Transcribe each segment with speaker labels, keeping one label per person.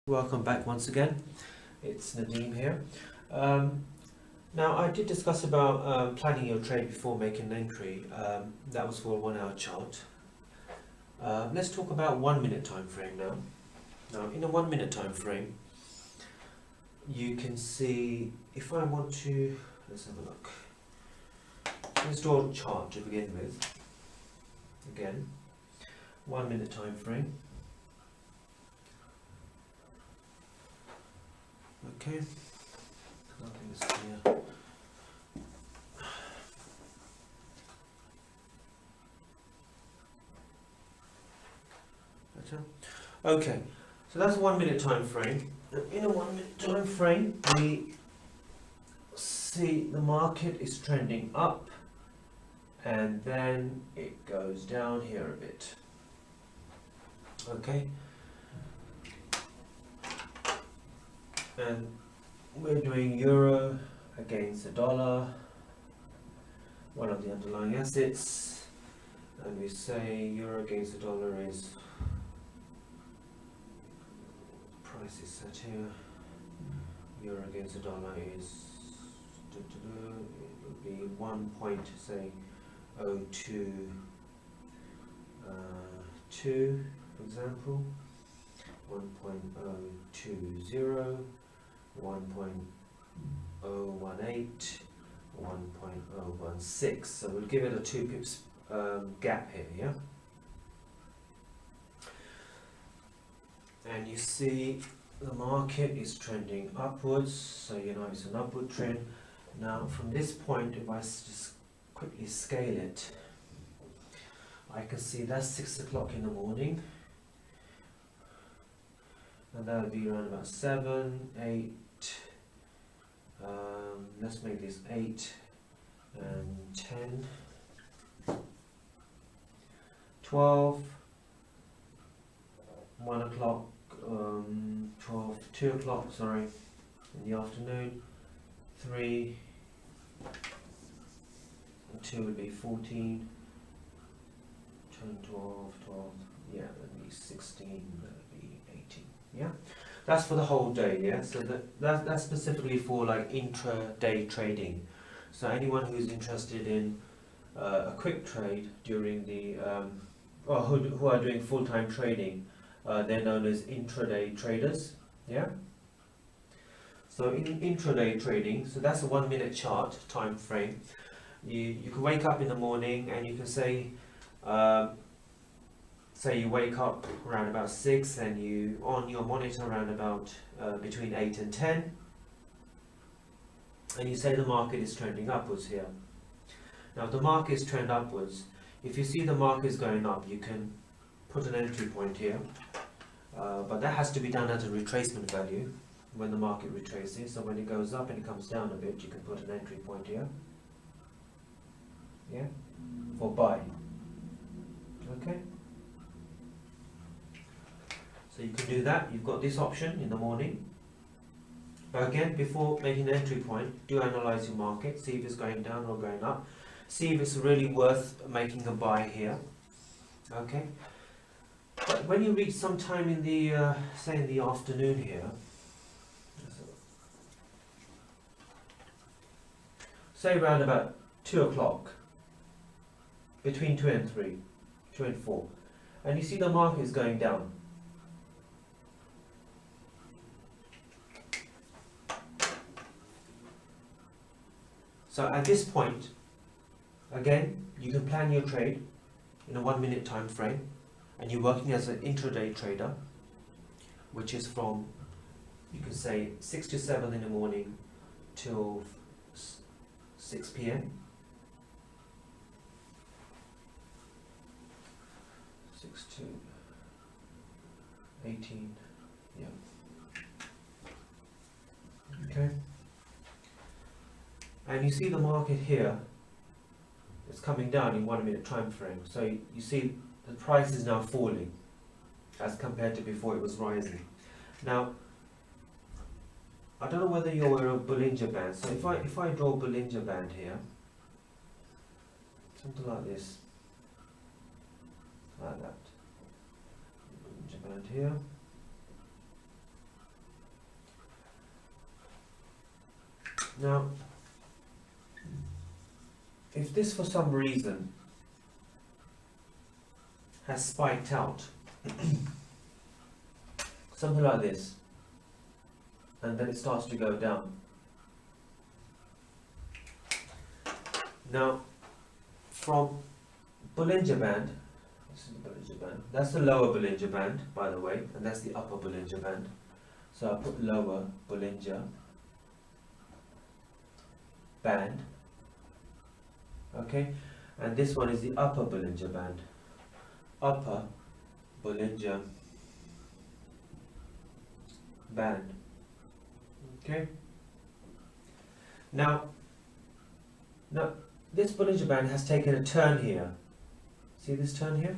Speaker 1: Welcome back once again. It's Nadeem here. Now I did discuss about planning your trade before making an entry. That was for a 1 hour chart. Let's talk about 1 minute time frame now. Now in a 1 minute time frame, you can see if I want to, let's have a look. Let's draw a chart to begin with. Again, 1 minute time frame. Okay, nothing is clear. Better. Okay, so that's a 1 minute time frame. In a 1 minute time frame, we see the market is trending up, and then it goes down here a bit. Okay. And we're doing euro against the dollar, one of the underlying assets, and we say euro against the dollar is, price is set here, euro against the dollar is, it will be 1.02, for example, 1.020, 1.018, 1.016. So we'll give it a 2 pips gap here, yeah? And you see the market is trending upwards, so you know it's an upward trend. Now from this point, if I just quickly scale it, I can see that's 6 o'clock in the morning. And that would be around about 7, 8, let's make this 8 and 10, 12, 1 o'clock, 2 o'clock, sorry, in the afternoon, 3, and 2 would be 14, 10, 12, yeah, that would be 16, that would be 18. Yeah, that's for the whole day. Yeah, so that's specifically for like intraday trading. So anyone who's interested in a quick trade during the or who are doing full-time trading, they're known as intraday traders. Yeah. So in intraday trading, so that's a 1 minute chart time frame. You can wake up in the morning and you can say. Say you wake up around about 6 and you on your monitor around about between 8 and 10, and you say the market is trending upwards here. Now if the market is trend upwards, if you see the market is going up, you can put an entry point here, but that has to be done at a retracement value when the market retraces. So when it goes up and it comes down a bit, you can put an entry point here, yeah, for buy. Okay. So you can do that. You've got this option in the morning. But again, before making an entry point, do analyze your market, see if it's going down or going up, see if it's really worth making a buy here. Okay. But when you reach some time in the, say in the afternoon here, say around about 2 o'clock, between 2 and 3, 2 and 4, and you see the market is going down. So at this point, again, you can plan your trade in a 1 minute time frame, and you're working as an intraday trader, which is from, you can say 6 to 7 in the morning till 6 p.m. 6 to 18, yeah. Okay. And you see the market here, it's coming down in 1 minute time frame. So you see the price is now falling as compared to before it was rising. Now, I don't know whether you're aware of Bollinger Bands. So if I draw a Bollinger Band here, something like this, like that. Bollinger Band here. Now, if this for some reason has spiked out, something like this, and then it starts to go down. Now, from Bollinger Band, this is the Bollinger Band, that's the lower Bollinger Band, by the way, and that's the upper Bollinger Band. So I put lower Bollinger Band, okay, and this one is the upper Bollinger Band, upper Bollinger Band, okay. Now this Bollinger Band has taken a turn here. See this turn here?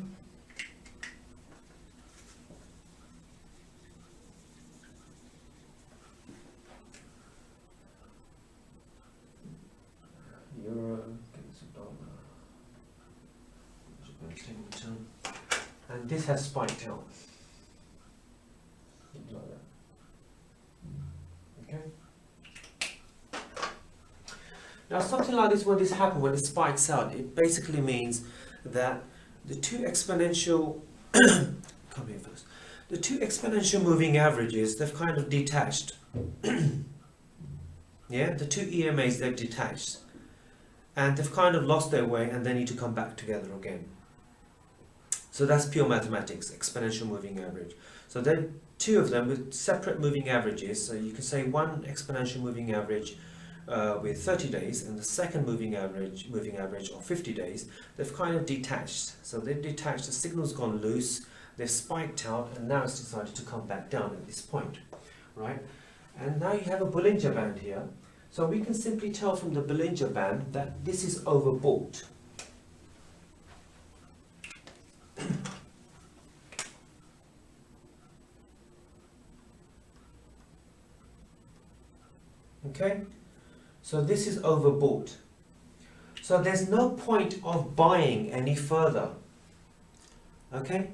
Speaker 1: Euro against the dollar. Bollinger Band's taken a turn. And this has spiked out. Something like that. Okay? Now something like this, when this happens, when it spikes out, it basically means that the two exponential come here first. The two exponential moving averages, they've kind of detached. Yeah, the two EMAs, they've detached. And they've kind of lost their way and they need to come back together again. So that's pure mathematics, exponential moving average. So then two of them with separate moving averages. So you can say one exponential moving average with 30 days and the second moving average of 50 days, they've kind of detached. So they've detached, the signal's gone loose, they've spiked out, and now it's decided to come back down at this point, right? And now you have a Bollinger Band here. So we can simply tell from the Bollinger Band that this is overbought. Okay? So this is overbought. So there's no point of buying any further. Okay?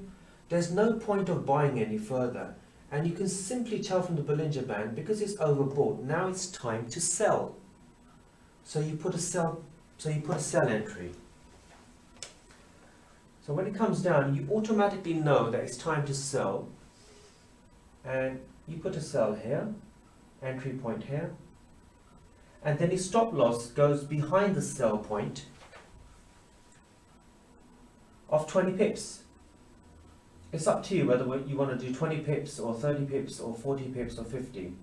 Speaker 1: There's no point of buying any further. And you can simply tell from the Bollinger Band, because it's overbought, now it's time to sell. So you put a sell entry. So when it comes down, you automatically know that it's time to sell. And you put a sell here, entry point here. And then your stop loss goes behind the sell point of 20 pips. It's up to you whether you want to do 20 pips or 30 pips or 40 pips or 50.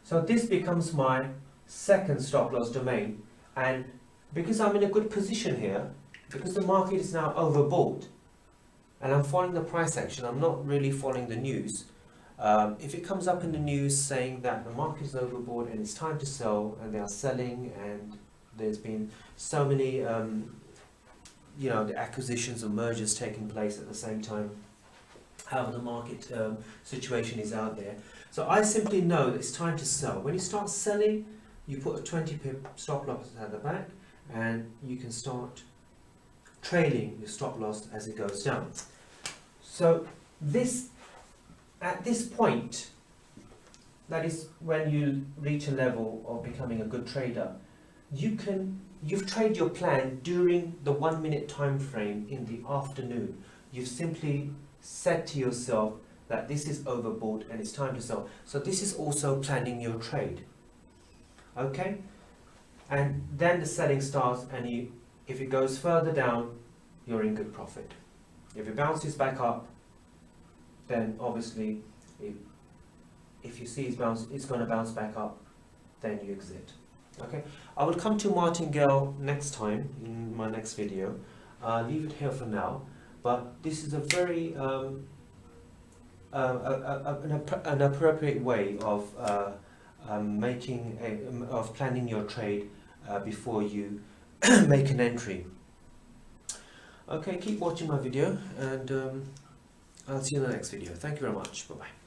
Speaker 1: So this becomes my second stop loss domain, and because I'm in a good position here, because the market is now overbought and I'm following the price action, I'm not really following the news. If it comes up in the news saying that the market is overbought and it's time to sell, and they are selling, and there's been so many the acquisitions or mergers taking place at the same time, how the market situation is out there. So I simply know that it's time to sell. When you start selling, you put a 20 pip stop loss at the back, and you can start trailing your stop loss as it goes down. So at this point, that is when you reach a level of becoming a good trader, you've traded your plan during the 1 minute time frame in the afternoon. You've simply said to yourself that this is overbought and it's time to sell. So this is also planning your trade. Okay? And then the selling starts, and if it goes further down, you're in good profit. If it bounces back up, then obviously if you see it's going to bounce back up, then you exit. Okay, I will come to martingale next time in my next video. Leave it here for now, but this is a very an appropriate way of planning your trade before you make an entry. Okay, keep watching my video, and I'll see you in the next video. Thank you very much. Bye bye.